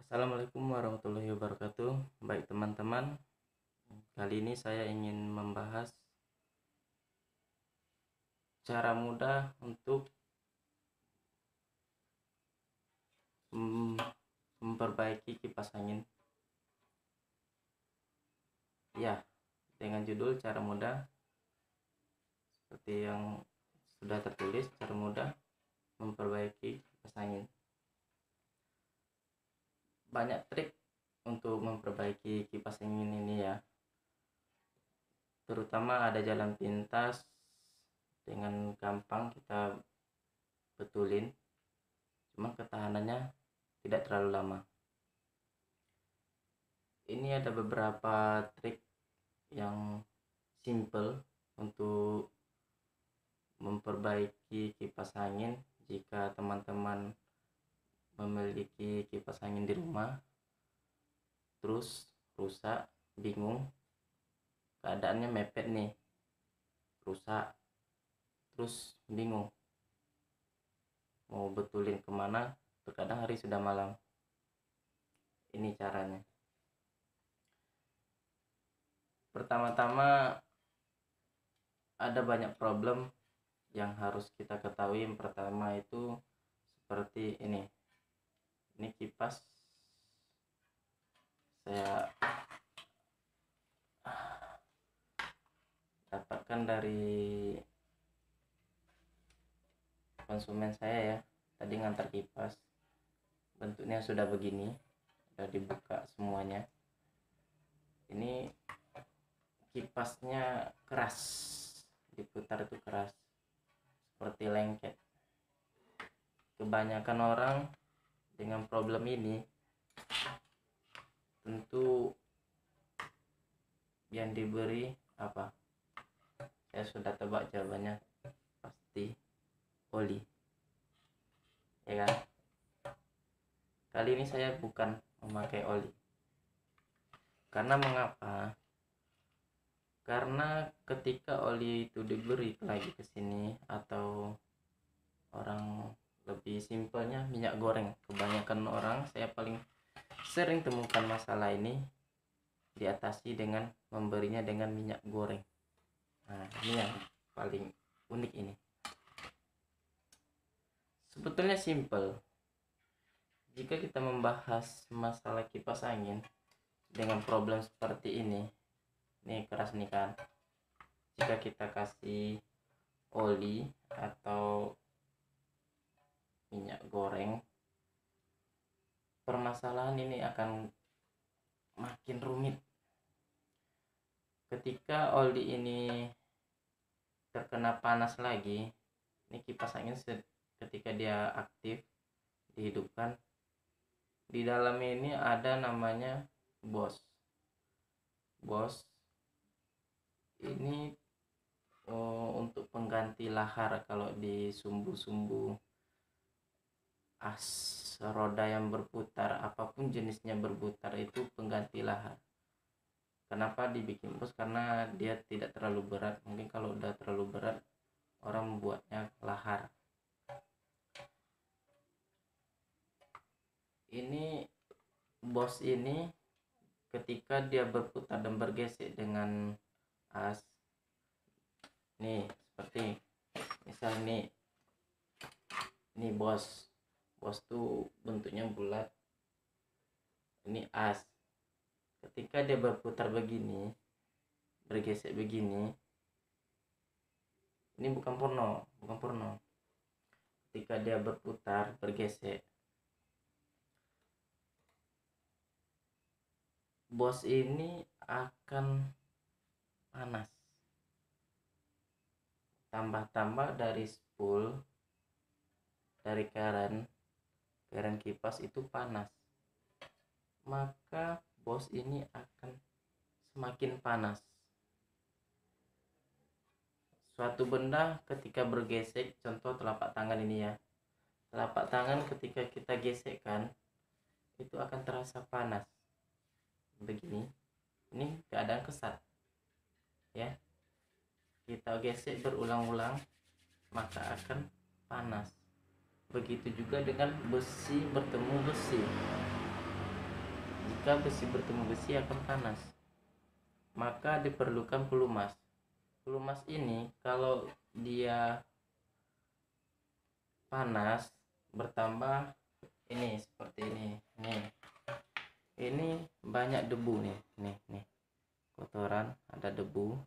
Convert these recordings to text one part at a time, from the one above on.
Assalamualaikum warahmatullahi wabarakatuh. Baik teman-teman, kali ini saya ingin membahas cara mudah untuk memperbaiki kipas angin. Ya, dengan judul cara mudah seperti yang sudah tertulis, cara mudah memperbaiki kipas angin. Banyak trik untuk memperbaiki kipas angin ini ya. Terutama ada jalan pintas dengan gampang kita betulin, cuma ketahanannya tidak terlalu lama. Ini ada beberapa trik yang simple untuk memperbaiki kipas angin jika teman-teman memiliki kipas angin di rumah terus rusak, bingung, keadaannya mepet nih, rusak, terus bingung mau betulin kemana, terkadang hari sudah malam. Ini caranya. Pertama-tama ada banyak problem yang harus kita ketahui. Yang pertama itu seperti ini kipas saya dapatkan dari konsumen saya ya, tadi ngantar kipas. Bentuknya sudah begini, sudah dibuka semuanya. Ini kipasnya keras, diputar itu keras seperti lengket. Kebanyakan orang dengan problem ini tentu yang diberi apa? Saya sudah tebak jawabannya, pasti oli, ya kan? Kali ini saya bukan memakai oli. Karena mengapa? Karena ketika oli itu diberi lagi ke sini, atau orang lebih simpelnya minyak goreng, kebanyakan orang saya paling sering temukan masalah ini diatasi dengan memberinya dengan minyak goreng. Nah, ini yang paling unik ini. Sebetulnya simple. Jika kita membahas masalah kipas angin dengan problem seperti ini keras nih kan. Jika kita kasih oli atau minyak goreng, permasalahan ini akan makin rumit. Ketika oli ini terkena panas lagi, ini kipas angin ketika dia aktif dihidupkan, di dalam ini ada namanya bos ini untuk pengganti lahar. Kalau di sumbu-sumbu as roda yang berputar, apapun jenisnya berputar, itu pengganti lahar. Kenapa dibikin bos? Karena dia tidak terlalu berat. Mungkin kalau udah terlalu berat orang membuatnya lahar. Ini bos ini ketika dia berputar dan bergesek dengan as, nih seperti misal ini bos tuh bentuknya bulat, ini as. Ketika dia berputar begini, bergesek begini, ini bukan purno. Ketika dia berputar bergesek, bos ini akan panas. Tambah dari spool, dari karen kipas itu panas, maka bos ini akan semakin panas. Suatu benda ketika bergesek, contoh telapak tangan ini ya, telapak tangan ketika kita gesekkan itu akan terasa panas begini. Ini keadaan kesat ya, kita gesek berulang-ulang maka akan panas. Begitu juga dengan besi bertemu besi, Jika besi bertemu besi akan panas, maka diperlukan pelumas. Pelumas ini kalau dia panas bertambah, ini seperti ini. Ini banyak debu nih. Kotoran, ada debu.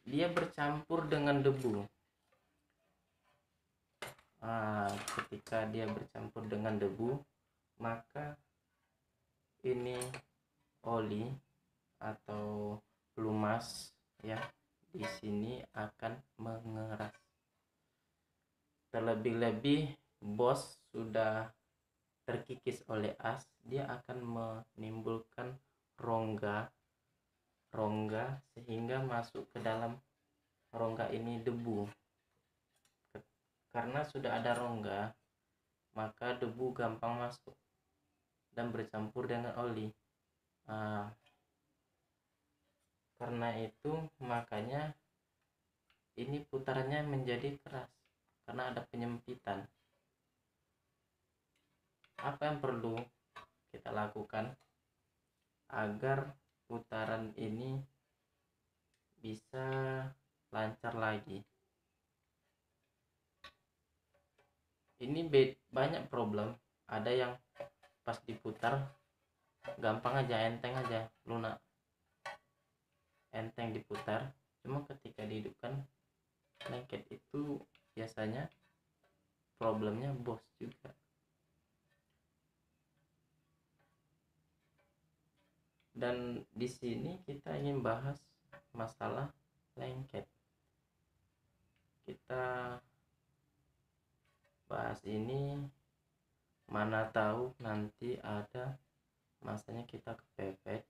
Dia bercampur dengan debu. Ketika dia bercampur dengan debu, maka ini oli atau pelumas ya di sini akan mengeras. Terlebih-lebih bos sudah terkikis oleh as, dia akan menimbulkan rongga sehingga masuk ke dalam rongga ini debu. Karena sudah ada rongga, maka debu gampang masuk dan bercampur dengan oli. Karena itu makanya ini putarannya menjadi keras karena ada penyempitan. Apa yang perlu kita lakukan agar putaran ini bisa lancar lagi? Ini banyak problem. Ada yang pas diputar gampang aja, enteng aja, lunak, enteng diputar. Cuma ketika dihidupkan lengket itu biasanya problemnya bos juga. Dan di sini kita ingin bahas masalah lengket. Kita bahas ini, mana tahu nanti ada masanya kita kepepet,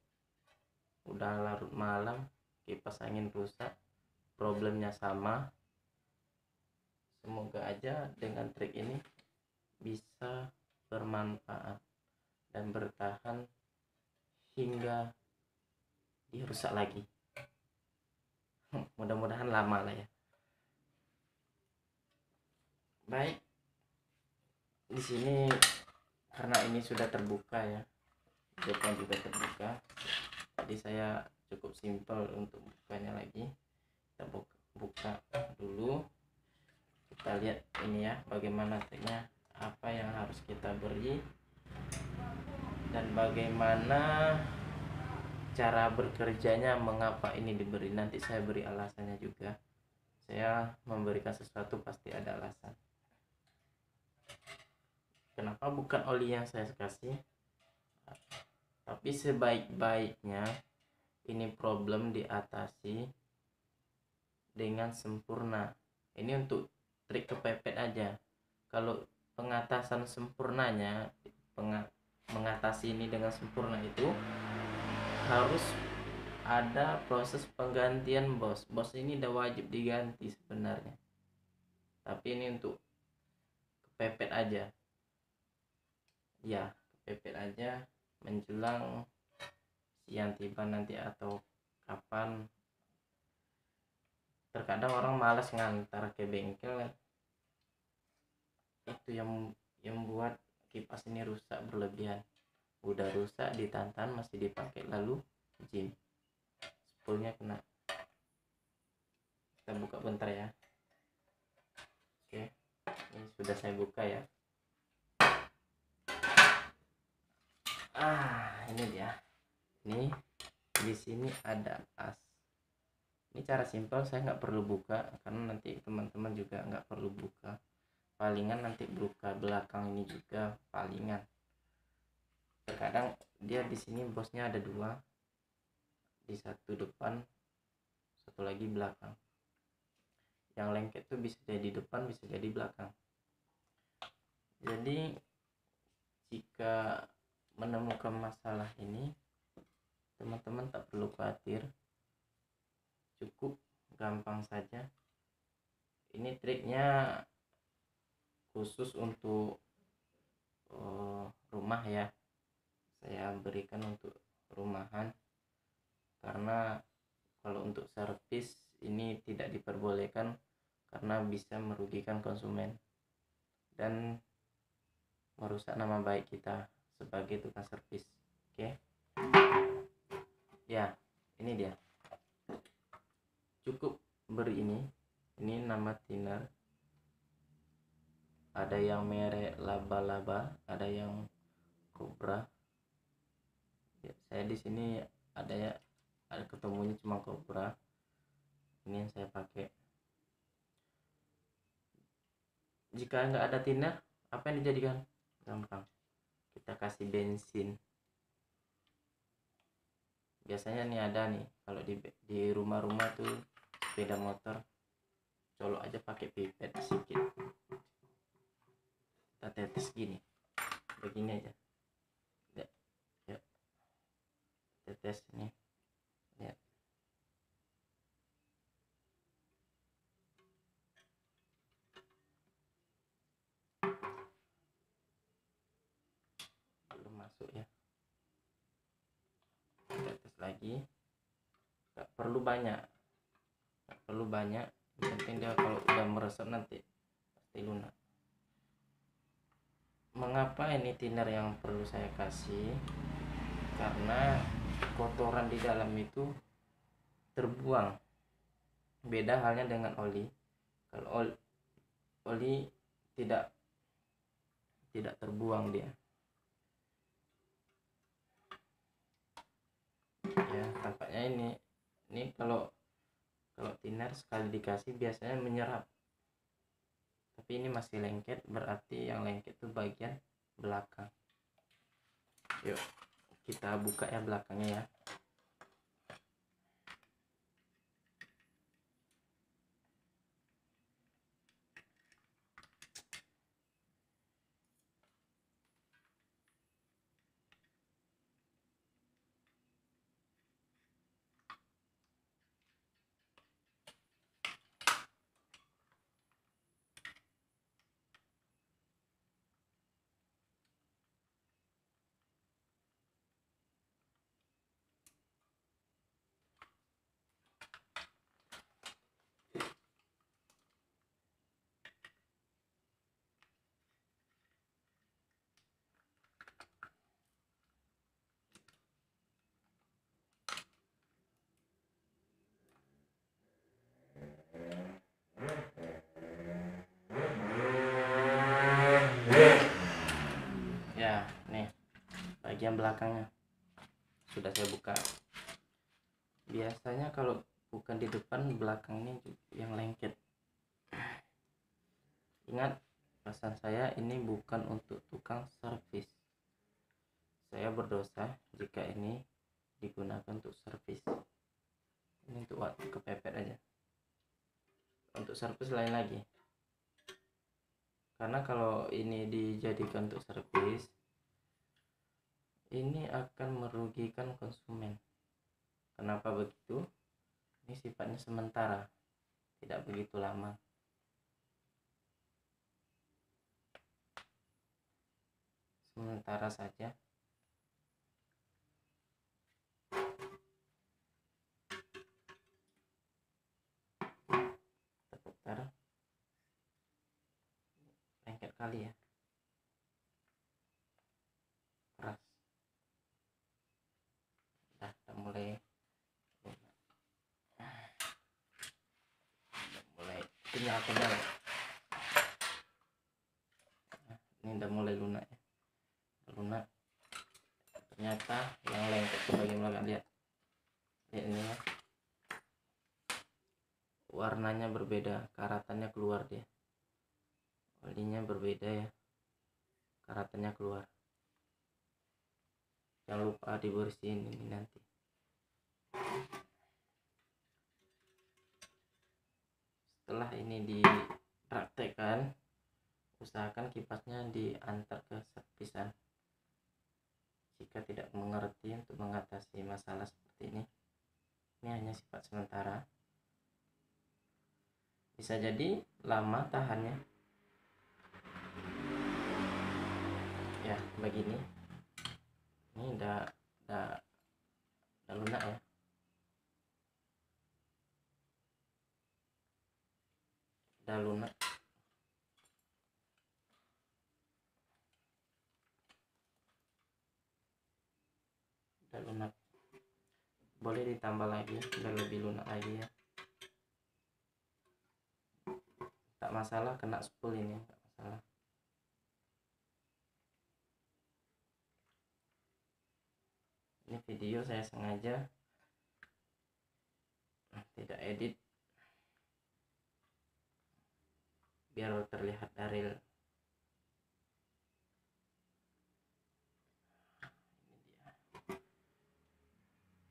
udah larut malam, kipas angin rusak, problemnya sama. Semoga aja dengan trik ini bisa bermanfaat dan bertahan hingga dirusak lagi. Mudah-mudahan lama lah ya. Baik, di sini karena ini sudah terbuka ya, depan juga terbuka, jadi saya cukup simpel untuk bukanya lagi. Kita buka dulu, kita lihat ini ya bagaimana triknya, apa yang harus kita beri, dan bagaimana cara bekerjanya, mengapa ini diberi. Nanti saya beri alasannya juga. Saya memberikan sesuatu pasti ada alasan. Kenapa bukan oli yang saya kasih, tapi sebaik-baiknya ini problem diatasi dengan sempurna. Ini untuk trik kepepet aja. Kalau pengatasan sempurnanya, mengatasi ini dengan sempurna itu harus ada proses penggantian bos. Bos ini udah wajib diganti sebenarnya, tapi ini untuk kepepet aja ya, kepepet aja menjelang siang tiba nanti atau kapan. Terkadang orang malas ngantar ke bengkel, itu yang buat kipas ini rusak berlebihan. Udah rusak ditantan masih dipakai, lalu jim spoolnya kena. Kita buka bentar ya. Oke, ini sudah saya buka ya. Ini dia. Ini di sini ada as. Ini cara simpel, saya nggak perlu buka karena nanti teman-teman juga nggak perlu buka. Palingan nanti buka belakang ini juga palingan. Terkadang dia di sini bosnya ada dua, di satu depan, satu lagi belakang. Yang lengket tuh bisa jadi depan, bisa jadi belakang. Jadi jika menemukan masalah ini, teman-teman tak perlu khawatir, cukup gampang saja. Ini triknya khusus untuk rumah ya, saya berikan untuk rumahan, karena kalau untuk servis ini tidak diperbolehkan karena bisa merugikan konsumen dan merusak nama baik kita sebagai tukang servis. Oke. Ya, ini dia. Cukup beri ini nama thinner. Ada yang merek laba-laba, ada yang Cobra. Ya, saya di sini ada ketemunya cuma Cobra. Ini yang saya pakai. Jika nggak ada thinner, apa yang dijadikan? Gampang, kita kasih bensin. Biasanya nih ada nih, kalau di rumah-rumah tuh sepeda motor, colok aja pakai pipet sedikit, kita tetes gini, begini aja ya, ya. Tetes nih ya. Belum masuk ya, tetes lagi. Nggak perlu banyak, yang penting dia kalau udah meresap nanti pasti lunak. Mengapa ini thinner yang perlu saya kasih? Karena kotoran di dalam itu terbuang. Beda halnya dengan oli. Kalau oli tidak terbuang dia. Ya, tampaknya ini kalau thinner sekali dikasih biasanya menyerap. Tapi ini masih lengket, berarti yang lengket itu bagian belakang. Yuk, kita buka ya belakangnya ya. Ya, nih bagian belakangnya sudah saya buka. Biasanya kalau bukan di depan, belakangnya yang lengket. Ingat, pesan saya ini bukan untuk tukang servis. Saya berdosa jika ini digunakan untuk servis. Ini untuk waktu kepepet aja. Untuk servis lain lagi. Karena kalau ini dijadikan untuk servis, ini akan merugikan konsumen. Kenapa begitu? Ini sifatnya sementara, tidak begitu lama. Sementara saja. Terputar. Lengket kali ya. Keras. Udah mulai kenyal. Nah, ini udah mulai lunak ya. Lunak. Ternyata yang lengket ke bagian belakang, lihat ini ya. Warnanya berbeda, karatannya keluar dia. Olinya berbeda ya, karatannya keluar. Jangan lupa dibersihin ini nanti. Setelah ini dipraktekkan, usahakan kipasnya diantar ke servisan. Jika tidak mengerti untuk mengatasi masalah seperti ini hanya sifat sementara. Bisa jadi lama tahannya. Ya, begini. Ini udah lunak ya. Udah lunak. udah lunak, boleh ditambah lagi biar lebih lunak lagi ya, tak masalah kena spool ini, tak masalah. Ini video saya sengaja tidak edit biar terlihat real.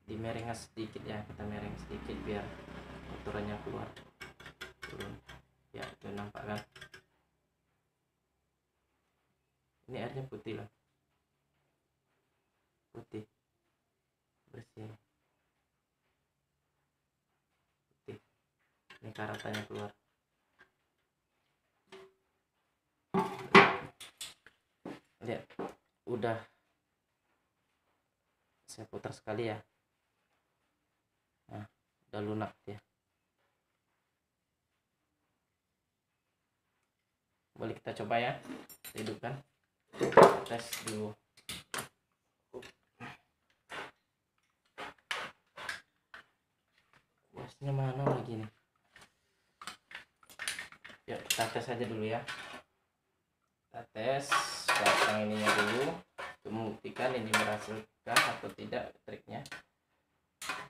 Dimerengas sedikit ya, kita mereng sedikit biar kotorannya keluar. Turun ya, itu nampak kan, ini airnya putih lah, putih bersih, putih, ini karatannya keluar. Lihat, udah saya putar sekali ya. Nah, udah lunak ya. Boleh kita coba ya, kita hidupkan, tes dulu. Kuasnya mana lagi nih? Ya, kita tes aja dulu ya. Kita tes pasang ininya dulu untuk membuktikan ini menghasilkan atau tidak triknya.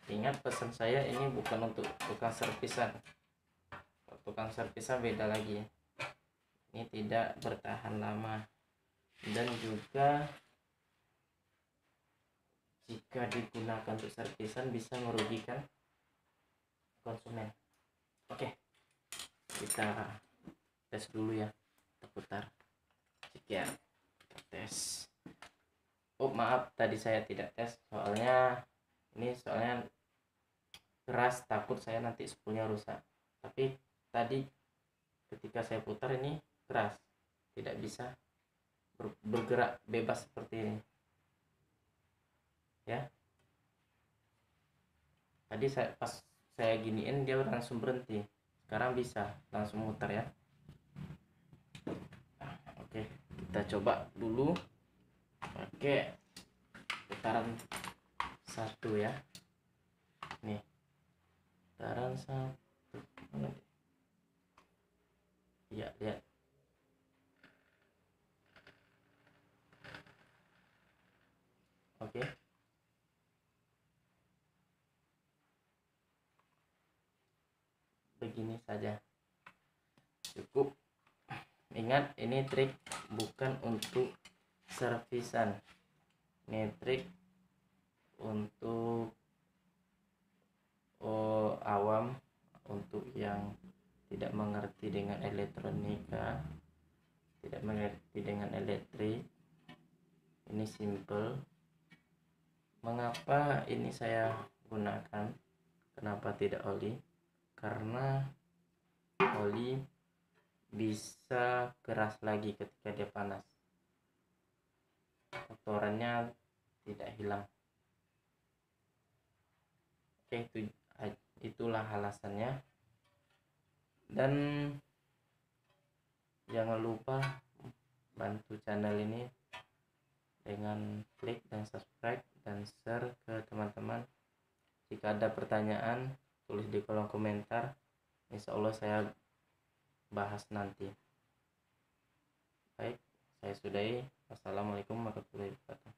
Ingat, pesan saya ini bukan untuk tukang servisan. Tukang servisan beda lagi ya. Ini tidak bertahan lama, dan juga jika digunakan untuk servisan bisa merugikan konsumen. Oke, kita tes dulu ya, kita putar. Sekian, kita tes. Oh maaf, tadi saya tidak tes, soalnya keras, takut saya nanti spoolnya rusak. Tapi tadi ketika saya putar ini keras, tidak bisa bergerak bebas seperti ini ya. Tadi pas saya giniin dia langsung berhenti, sekarang bisa langsung muter ya. Oke, kita coba dulu pakai putaran 1 ya. Nih, putaran 1. Ya, lihat. Oke. Begini saja. Cukup. Ingat, ini trik bukan untuk servisan. Ini trik untuk awam, untuk yang tidak mengerti dengan elektronika, tidak mengerti dengan elektrik. Ini simple. Mengapa ini saya gunakan, kenapa tidak oli? Karena oli bisa keras lagi ketika dia panas, kotorannya tidak hilang. Oke, itulah alasannya. Dan jangan lupa bantu channel ini dengan klik dan subscribe dan share ke teman-teman. Jika ada pertanyaan, tulis di kolom komentar, insya Allah saya bahas nanti. Baik, saya sudahi. Wassalamualaikum warahmatullahi wabarakatuh.